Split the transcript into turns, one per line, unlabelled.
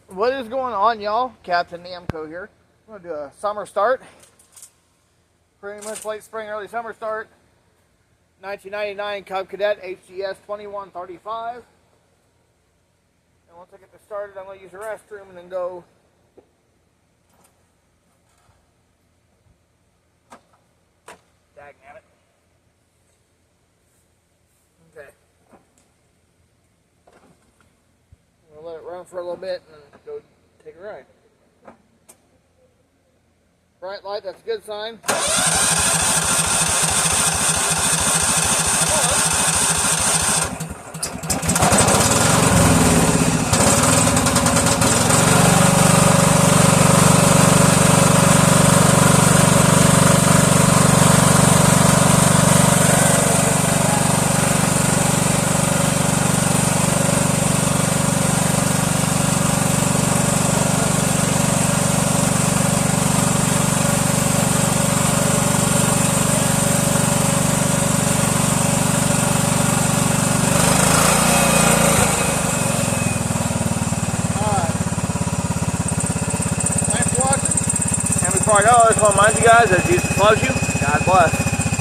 What is going on, y'all? Captain Namco here. I'm going to do a summer start. Pretty much late spring, early summer start. 1999 Cub Cadet HDS 2135. And once I get this started, I'm going to use the restroom and then go dagnabbit. Okay. We'll let it run for a little bit and then go take a ride. Bright light, that's a good sign. Before I go, I just want to remind you guys that Jesus loves you. God bless.